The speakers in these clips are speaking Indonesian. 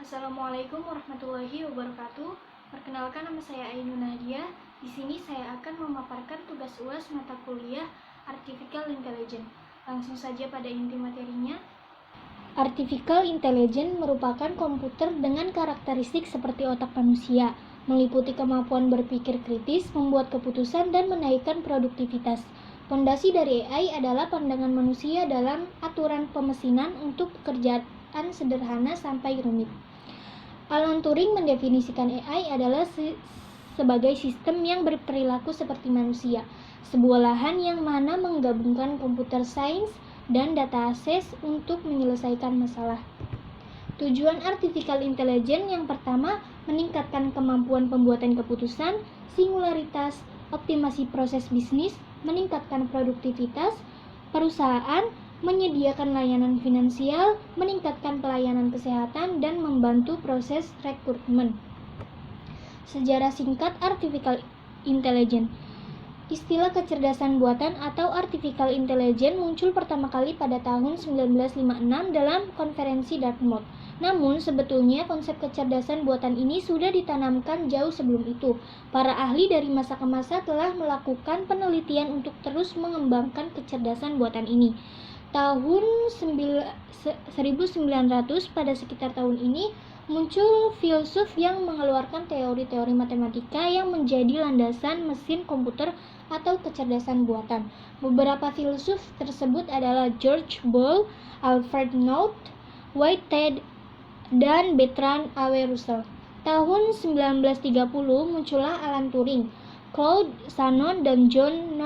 Assalamualaikum warahmatullahi wabarakatuh. Perkenalkan, nama saya Ainun Nadia. Di sini saya akan memaparkan tugas UAS mata kuliah Artificial Intelligence. Langsung saja pada inti materinya. Artificial Intelligence merupakan komputer dengan karakteristik seperti otak manusia, meliputi kemampuan berpikir kritis, membuat keputusan, dan menaikkan produktivitas. Fondasi dari AI adalah pandangan manusia dalam aturan pemesinan untuk pekerjaan sederhana sampai rumit. Alan Turing mendefinisikan AI adalah sebagai sistem yang berperilaku seperti manusia, sebuah lahan yang mana menggabungkan komputer sains dan data akses untuk menyelesaikan masalah. Tujuan Artificial Intelligence yang pertama, meningkatkan kemampuan pembuatan keputusan, singularitas, optimasi proses bisnis, meningkatkan produktivitas perusahaan, menyediakan layanan finansial, meningkatkan pelayanan kesehatan, dan membantu proses rekrutmen. Sejarah singkat Artificial Intelligence. Istilah kecerdasan buatan atau Artificial Intelligence muncul pertama kali pada tahun 1956 dalam konferensi Dartmouth. Namun, sebetulnya konsep kecerdasan buatan ini sudah ditanamkan jauh sebelum itu. Para ahli dari masa ke masa telah melakukan penelitian untuk terus mengembangkan kecerdasan buatan ini. Tahun 1900, pada sekitar tahun ini, muncul filsuf yang mengeluarkan teori-teori matematika yang menjadi landasan mesin komputer atau kecerdasan buatan. Beberapa filsuf tersebut adalah George Boole, Alfred Knowles, Whitehead, dan Bertrand A. Russell. Tahun 1930 muncullah Alan Turing, Claude Shannon, dan John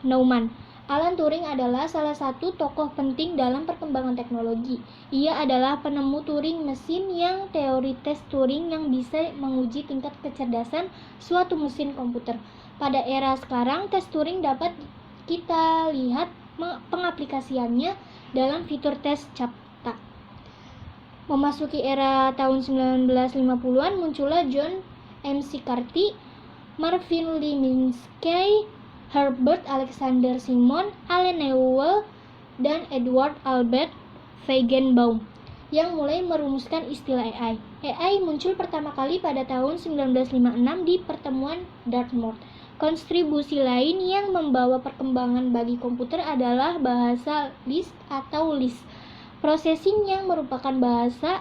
Neumann. Alan Turing adalah salah satu tokoh penting dalam perkembangan teknologi. Ia adalah penemu Turing mesin yang teori tes Turing yang bisa menguji tingkat kecerdasan suatu mesin komputer. Pada era sekarang, tes Turing dapat kita lihat pengaplikasiannya dalam fitur tes CAPTCA. Memasuki era tahun 1950-an, muncullah John McCarthy, Marvin Minsky, Herbert Alexander Simon, Allen Newell, dan Edward Albert Feigenbaum yang mulai merumuskan istilah AI. AI muncul pertama kali pada tahun 1956 di pertemuan Dartmouth. Kontribusi lain yang membawa perkembangan bagi komputer adalah bahasa Lisp atau Lisp processing yang merupakan bahasa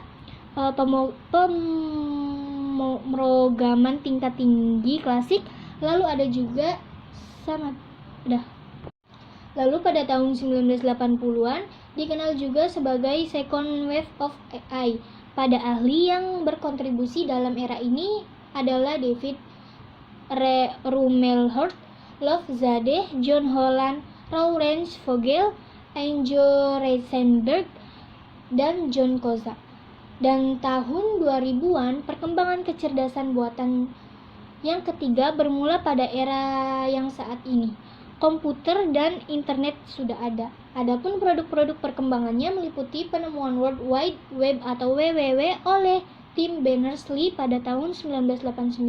pemrograman tingkat tinggi klasik. Lalu ada juga Lalu pada tahun 1980-an dikenal juga sebagai Second Wave of AI. Pada ahli yang berkontribusi dalam era ini adalah David Rumelhart, Love Zadeh, John Holland, Lawrence Vogel, Andrew Rosenberg, dan John Koza. Dan tahun 2000-an perkembangan kecerdasan buatan yang ketiga bermula pada era yang saat ini. Komputer dan internet sudah ada. Adapun produk-produk perkembangannya meliputi penemuan World Wide Web atau WWW oleh Tim Berners-Lee pada tahun 1989.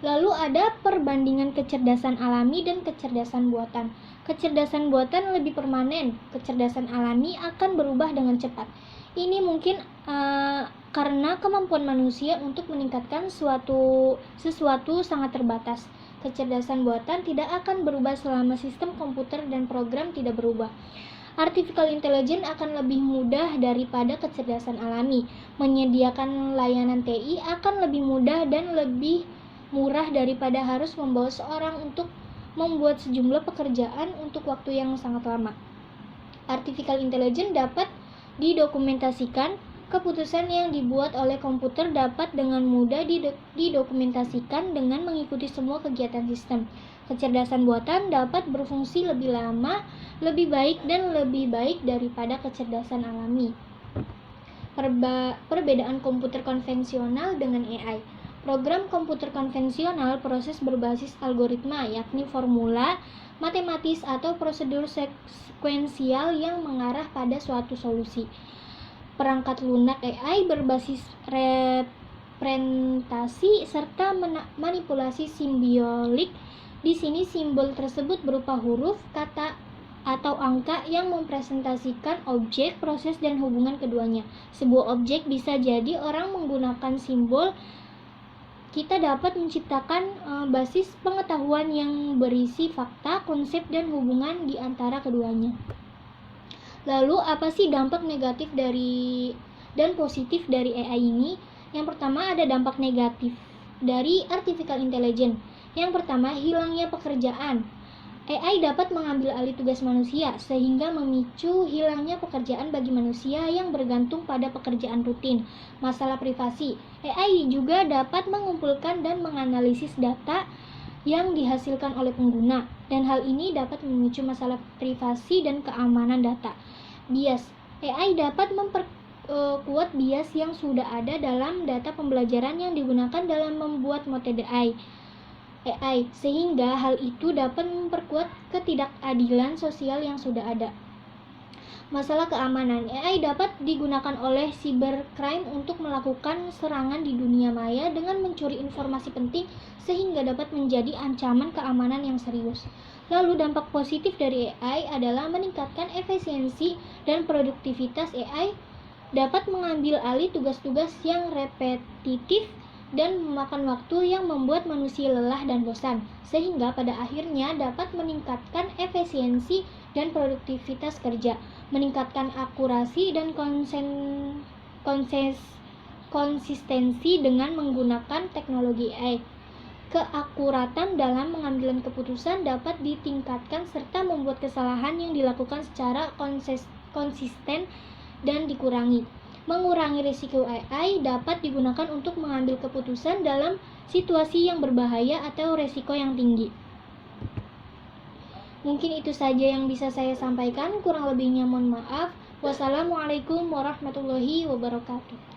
Lalu ada perbandingan kecerdasan alami dan kecerdasan buatan. Kecerdasan buatan lebih permanen, kecerdasan alami akan berubah dengan cepat. Ini mungkin karena kemampuan manusia untuk meningkatkan sesuatu sangat terbatas. Kecerdasan buatan tidak akan berubah selama sistem komputer dan program tidak berubah. Artificial Intelligence akan lebih mudah daripada kecerdasan alami. Menyediakan layanan TI akan lebih mudah dan lebih murah daripada harus membawa seorang untuk membuat sejumlah pekerjaan untuk waktu yang sangat lama. Artificial Intelligence dapat didokumentasikan. Keputusan yang dibuat oleh komputer dapat dengan mudah didokumentasikan dengan mengikuti semua kegiatan sistem. Kecerdasan buatan dapat berfungsi lebih lama, lebih baik, dan lebih baik daripada kecerdasan alami. Perbedaan komputer konvensional dengan AI. Program komputer konvensional proses berbasis algoritma, yakni formula matematis atau prosedur sekuensial yang mengarah pada suatu solusi. Perangkat lunak AI berbasis representasi serta manipulasi simbolik. Di sini simbol tersebut berupa huruf, kata atau angka yang mempresentasikan objek, proses, dan hubungan keduanya. Sebuah objek bisa jadi orang menggunakan simbol. Kita dapat menciptakan basis pengetahuan yang berisi fakta, konsep, dan hubungan di antara keduanya. Lalu, apa sih dampak negatif dan positif dari AI ini? Yang pertama, ada dampak negatif dari artificial intelligence. Yang pertama, hilangnya pekerjaan. AI dapat mengambil alih tugas manusia, sehingga memicu hilangnya pekerjaan bagi manusia yang bergantung pada pekerjaan rutin. Masalah privasi. AI juga dapat mengumpulkan dan menganalisis data yang dihasilkan oleh pengguna, dan hal ini dapat memicu masalah privasi dan keamanan data. Bias. AI dapat memperkuat bias yang sudah ada dalam data pembelajaran yang digunakan dalam membuat model AI, sehingga hal itu dapat memperkuat ketidakadilan sosial yang sudah ada. Masalah keamanan. AI dapat digunakan oleh cybercrime untuk melakukan serangan di dunia maya dengan mencuri informasi penting, sehingga dapat menjadi ancaman keamanan yang serius. Lalu dampak positif dari AI adalah meningkatkan efisiensi dan produktivitas. AI dapat mengambil alih tugas-tugas yang repetitif dan memakan waktu yang membuat manusia lelah dan bosan, sehingga pada akhirnya dapat meningkatkan efisiensi dan produktivitas kerja, meningkatkan akurasi dan konsistensi dengan menggunakan teknologi AI. Keakuratan dalam pengambilan keputusan dapat ditingkatkan serta membuat kesalahan yang dilakukan secara konsisten dan dikurangi. Mengurangi risiko. AI dapat digunakan untuk mengambil keputusan dalam situasi yang berbahaya atau risiko yang tinggi. Mungkin itu saja yang bisa saya sampaikan, kurang lebihnya mohon maaf. Wassalamualaikum warahmatullahi wabarakatuh.